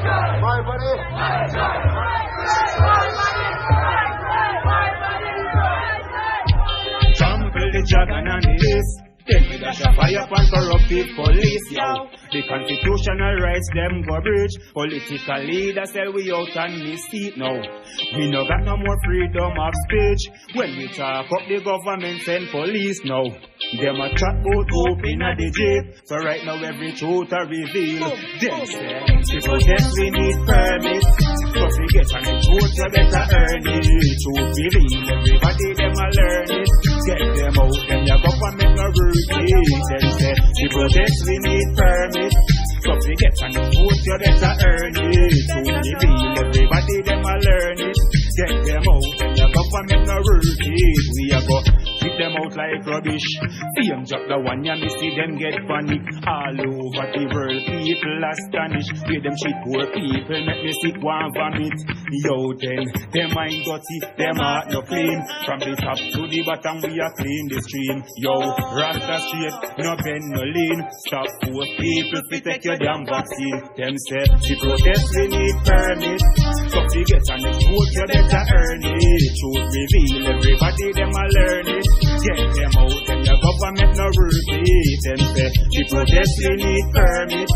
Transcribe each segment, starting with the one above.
My body. Trample the dragon and the ace. Then we dash a fire upon corruptive police, yo. The constitutional rights them go breach. Political leaders tell we out and miss seat now. We no got no more freedom of speech. When we talk up the government and police now. Them a chat out open at the jeep. So right now every truth a reveal. Them say, to protest we need permits. So we get on the truth you better earn it. Truth reveal, everybody them a learn it. Get them out, then your government no rule. Them say, to protest we need permits. So we get on the truth you better earn it. Truth reveal, everybody them a learn it. Get them out, then your government no rule it. We a go kick them out like rubbish. FAIM drop the one ya me see them get panic. All over the world people astonished. With them shit poor people make me sick one vomit. Yo then, them mind dirty, them heart no clean. From the top to the bottom we a clean the stream. Yo, Rasta straight, no bend no lean. Stop poor people fi take your damn vaccine. Them say, the protest we need permit. So fi get on the foot you better earn it. Truth reveal, everybody them a learn it. Get them out and your government no rule it. Them say, the protest we need permit.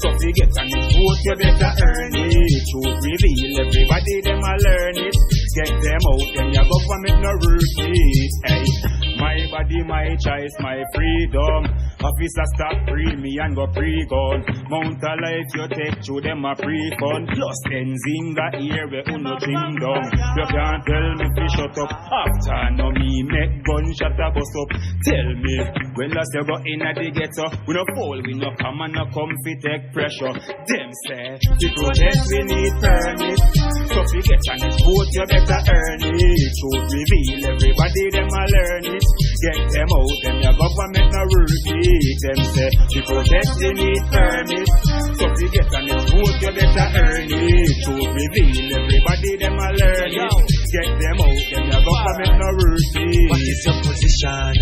So fi get on the foot you better earn it. Truth reveal, everybody them a learn it. Get them out and your government no rule it. Hey, my body, my choice, my freedom. Officer stop free me and go pre-gun. Mount a life you take to them a pre-fun. Plus Enzinga here we uno trim down. You can't tell me to shut up. After no me make gunshot a bust up. Tell me when last you go in a the ghetto. We no fall, we no come and no come fi take pressure. Them say the protest we need permit. So fi get on this boat you better earn it. Truth reveal, everybody them a learn it. Get them out and your government no rule it. Them say the protest they need permit. So fi get on this boat you better earn it. Truth reveal, everybody them a learn it. Get them out and your government no rule it. What is your position?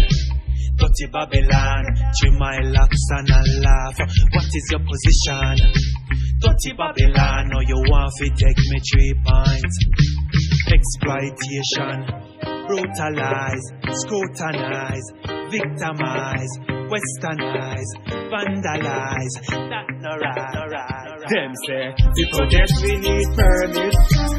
Dirty Babylon, chew my locks and a laugh. What is your position? Dirty Babylon, now you want to take me 3 points. Exploitation, brutalize, scrutinize, victimize, westernize, vandalize. That no right. Them say, the protest we need permit.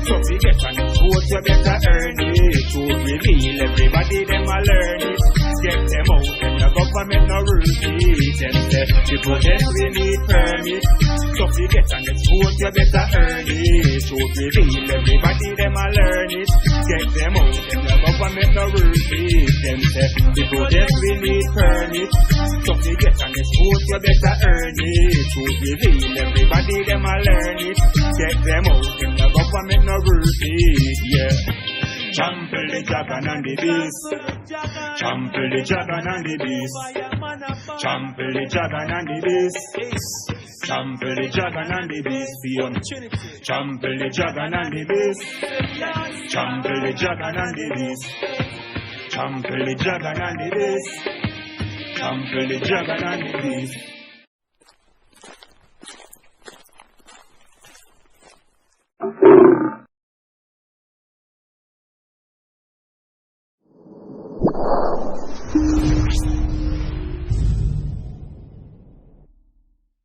So we get on the foot you better earn it. Truth reveal, everybody them a learn it. Get them out and the government no rule it. Them say, the protest we need permit. So we get on the foot you better earn it. Truth reveal, everybody them a learn it. Get them out and the government no rule it. Them say, the protest we need permit. So we get on the foot you better earn it. Truth reveal, everybody them a learn it. Get them out and the government no rule it. Yeah. Trample the dragon and the beast. Trample the dragon and the beast. Trample the dragon and the beast. Trample the dragon and the beast. Trample the dragon and the beast. Trample the dragon and the beast. Trample the dragon and the beast. Trample the dragon and the beast.